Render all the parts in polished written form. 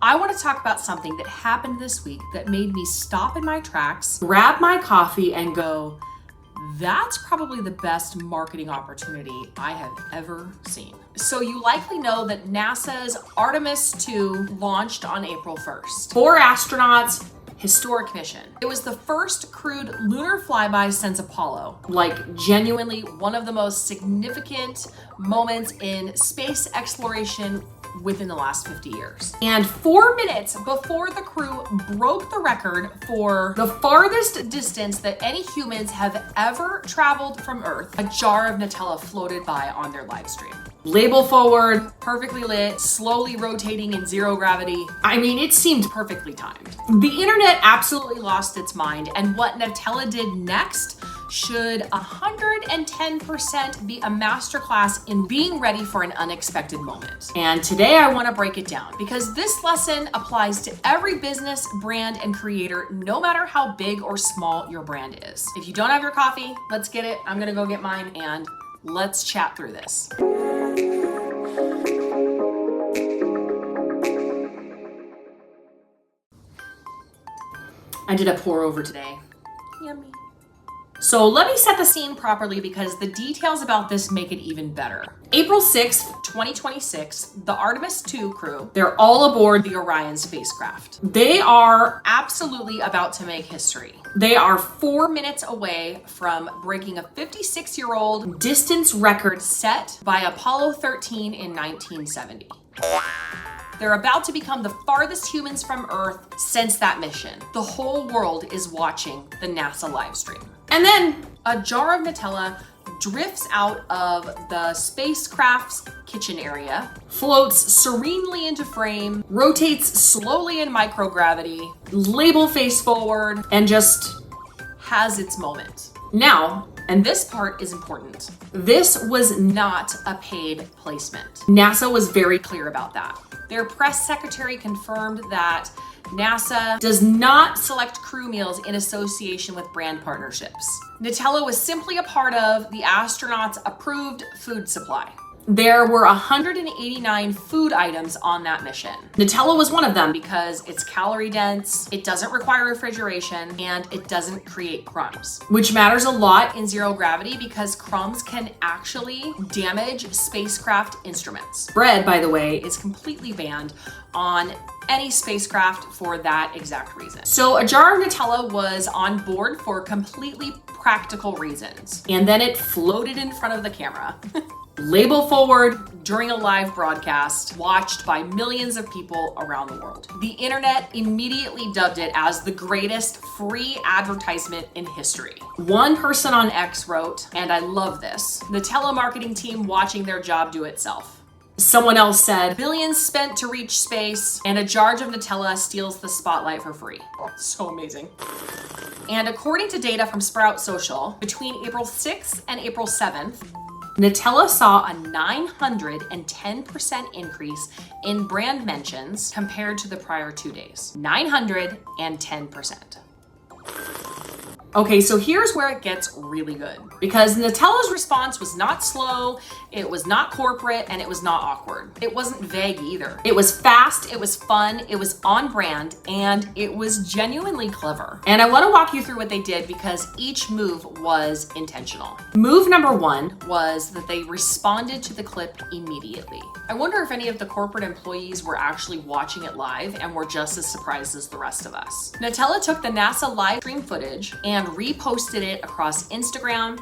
I want to talk about something that happened this week that made me stop in my tracks, grab my coffee, and go, that's probably the best marketing opportunity I have ever seen. So you likely know that NASA's Artemis II launched on April 1st. 4 astronauts, historic mission. It was the first crewed lunar flyby since Apollo. Like, genuinely one of the most significant moments in space exploration within the last 50 years. And 4 minutes before the crew broke the record for the farthest distance that any humans have ever traveled from Earth, a jar of Nutella floated by on their live stream. Label forward, perfectly lit, slowly rotating in zero gravity. I mean, it seemed perfectly timed. The internet absolutely lost its mind, and what Nutella did next should 110% be a masterclass in being ready for an unexpected moment. And today I want to break it down because this lesson applies to every business, brand, and creator, no matter how big or small your brand is. If you don't have your coffee, let's get it. I'm gonna go get mine and let's chat through this. I did a pour over today. Yummy. So let me set the scene properly because the details about this make it even better. April 6th, 2026, the Artemis II crew, they're all aboard the Orion spacecraft. They are absolutely about to make history. They are 4 minutes away from breaking a 56-year-old distance record set by Apollo 13 in 1970. They're about to become the farthest humans from Earth since that mission. The whole world is watching the NASA live stream. And then a jar of Nutella drifts out of the spacecraft's kitchen area, floats serenely into frame, rotates slowly in microgravity, label face forward, and just has its moment. Now, and this part is important, this was not a paid placement. NASA was very clear about that. Their press secretary confirmed that NASA does not select crew meals in association with brand partnerships. Nutella was simply a part of the astronauts' approved food supply. There were 189 food items on that mission. Nutella was one of them because it's calorie dense, it doesn't require refrigeration, and it doesn't create crumbs, which matters a lot in zero gravity because crumbs can actually damage spacecraft instruments. Bread, by the way, is completely banned on any spacecraft for that exact reason. So a jar of Nutella was on board for completely practical reasons. And then it floated in front of the camera. Label forward during a live broadcast watched by millions of people around the world. The internet immediately dubbed it as the greatest free advertisement in history. One person on X wrote, and I love this, the telemarketing team watching their job do itself. Someone else said, billions spent to reach space, and a jar of Nutella steals the spotlight for free. So amazing. And according to data from Sprout Social, between April 6th and April 7th, Nutella saw a 910% increase in brand mentions compared to the prior 2 days. 910%. Okay, so here's where it gets really good. Because Nutella's response was not slow, it was not corporate, and it was not awkward. It wasn't vague either. It was fast, it was fun, it was on brand, and it was genuinely clever. And I want to walk you through what they did because each move was intentional. Move number 1 was that they responded to the clip immediately. I wonder if any of the corporate employees were actually watching it live and were just as surprised as the rest of us. Nutella took the NASA live stream footage and reposted it across Instagram,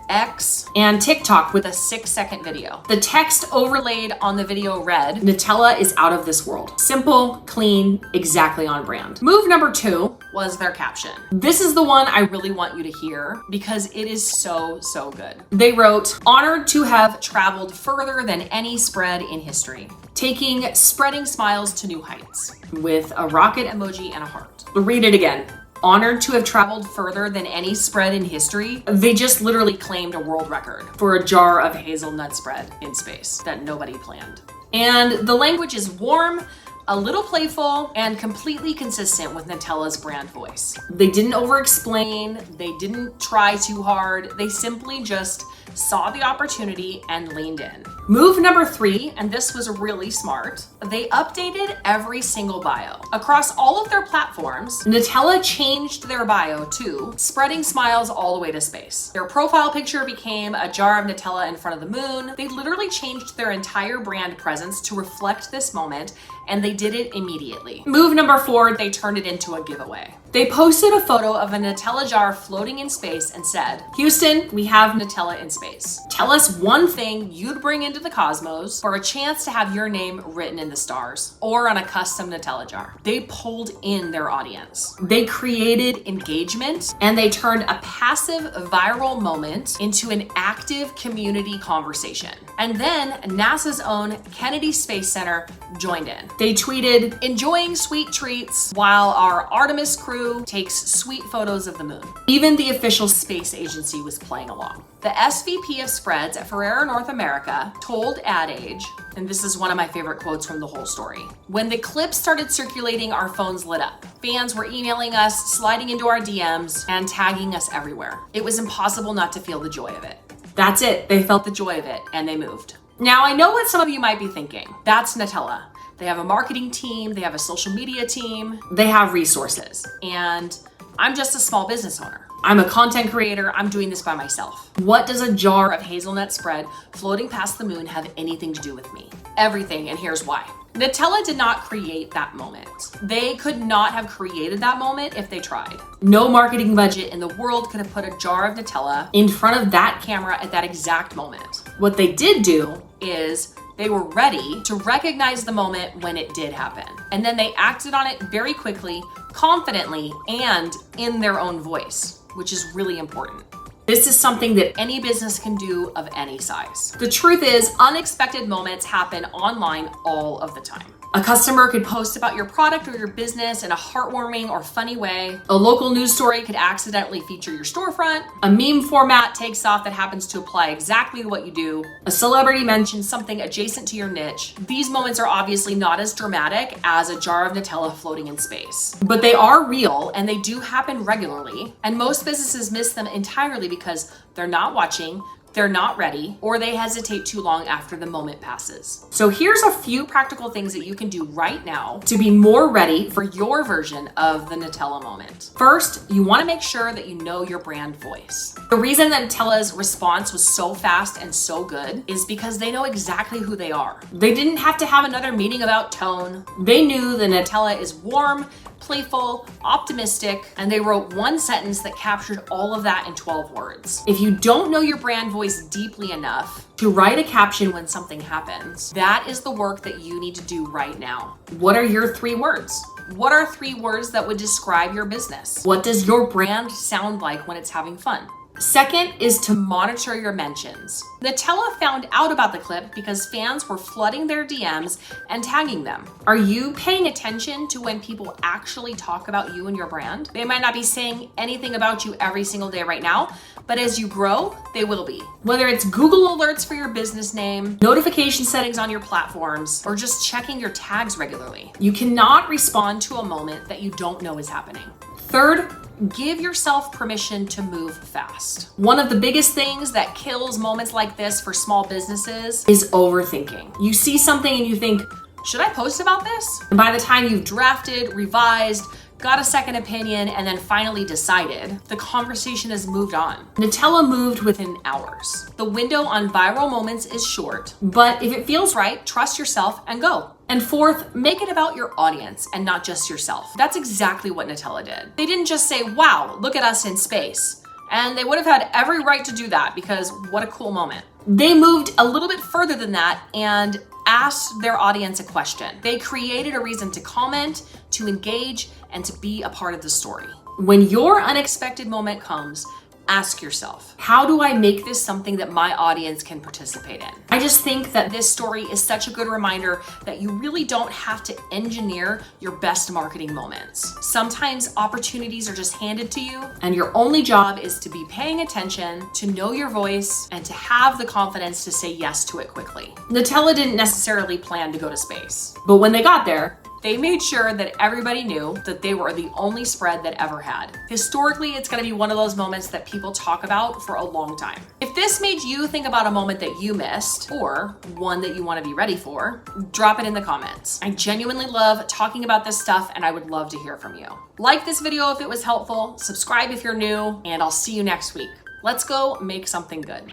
X, and TikTok with a 6-second video. The text overlaid on the video read, Nutella is out of this world. Simple, clean, exactly on brand. Move number 2 was their caption. This is the one I really want you to hear because it is so, so good. They wrote, honored to have traveled further than any spread in history, taking spreading smiles to new heights, with a rocket emoji and a heart. Read it again. Honored to have traveled further than any spread in history. They just literally claimed a world record for a jar of hazelnut spread in space that nobody planned. And the language is warm, a little playful, and completely consistent with Nutella's brand voice. They didn't over-explain, they didn't try too hard, they simply just saw the opportunity and leaned in. Move number 3, and this was really smart, they updated every single bio. Across all of their platforms, Nutella changed their bio to spreading smiles all the way to space. Their profile picture became a jar of Nutella in front of the moon. They literally changed their entire brand presence to reflect this moment, and they did it immediately. Move number 4, they turned it into a giveaway. They posted a photo of a Nutella jar floating in space and said, "Houston, we have Nutella in space. Tell us one thing you'd bring into the cosmos for a chance to have your name written in the stars or on a custom Nutella jar." They pulled in their audience. They created engagement, and they turned a passive viral moment into an active community conversation. And then NASA's own Kennedy Space Center joined in. They tweeted, "Enjoying sweet treats while our Artemis crew takes sweet photos of the moon." Even the official space agency was playing along. The SVP of spreads at Ferrero North America told Ad Age, and this is one of my favorite quotes from the whole story, "When the clip started circulating, our phones lit up. Fans were emailing us, sliding into our DMs, and tagging us everywhere. It was impossible not to feel the joy of it." That's it. They felt the joy of it, and they moved. Now, I know what some of you might be thinking. That's Nutella. They have a marketing team, they have a social media team, they have resources, and I'm just a small business owner. I'm a content creator, I'm doing this by myself. What does a jar of hazelnut spread floating past the moon have anything to do with me? Everything, and here's why. Nutella did not create that moment. They could not have created that moment if they tried. No marketing budget in the world could have put a jar of Nutella in front of that camera at that exact moment. What they did do is they were ready to recognize the moment when it did happen. And then they acted on it very quickly, confidently, and in their own voice, which is really important. This is something that any business can do of any size. The truth is, unexpected moments happen online all of the time. A customer could post about your product or your business in a heartwarming or funny way. A local news story could accidentally feature your storefront. A meme format takes off that happens to apply exactly to what you do. A celebrity mentions something adjacent to your niche. These moments are obviously not as dramatic as a jar of Nutella floating in space, but they are real and they do happen regularly. And most businesses miss them entirely because they're not watching, they're not ready, or they hesitate too long after the moment passes. So here's a few practical things that you can do right now to be more ready for your version of the Nutella moment. First, you want to make sure that you know your brand voice. The reason that Nutella's response was so fast and so good is because they know exactly who they are. They didn't have to have another meeting about tone. They knew that Nutella is warm, playful, optimistic, and they wrote one sentence that captured all of that in 12 words. If you don't know your brand voice deeply enough to write a caption when something happens, that is the work that you need to do right now. What are your 3 words? What are 3 words that would describe your business? What does your brand sound like when it's having fun? Second is to monitor your mentions. Nutella found out about the clip because fans were flooding their DMs and tagging them. Are you paying attention to when people actually talk about you and your brand? They might not be saying anything about you every single day right now, but as you grow, they will be. Whether it's Google alerts for your business name, notification settings on your platforms, or just checking your tags regularly. You cannot respond to a moment that you don't know is happening. Third, give yourself permission to move fast. One of the biggest things that kills moments like this for small businesses is overthinking. You see something and you think, should I post about this? And by the time you've drafted, revised, got a second opinion, and then finally decided, the conversation has moved on. Nutella moved within hours. The window on viral moments is short, but if it feels right, trust yourself and go. And fourth, make it about your audience and not just yourself. That's exactly what Nutella did. They didn't just say, wow, look at us in space. And they would have had every right to do that because what a cool moment. They moved a little bit further than that and asked their audience a question. They created a reason to comment, to engage, and to be a part of the story. When your unexpected moment comes, ask yourself, how do I make this something that my audience can participate in? I just think that this story is such a good reminder that you really don't have to engineer your best marketing moments. Sometimes opportunities are just handed to you, and your only job is to be paying attention, to know your voice, and to have the confidence to say yes to it quickly. Nutella didn't necessarily plan to go to space, but when they got there, They made sure that everybody knew that they were the only spread that ever had. Historically, it's gonna be one of those moments that people talk about for a long time. If this made you think about a moment that you missed, or one that you wanna be ready for, drop it in the comments. I genuinely love talking about this stuff and I would love to hear from you. Like this video if it was helpful, subscribe if you're new, and I'll see you next week. Let's go make something good.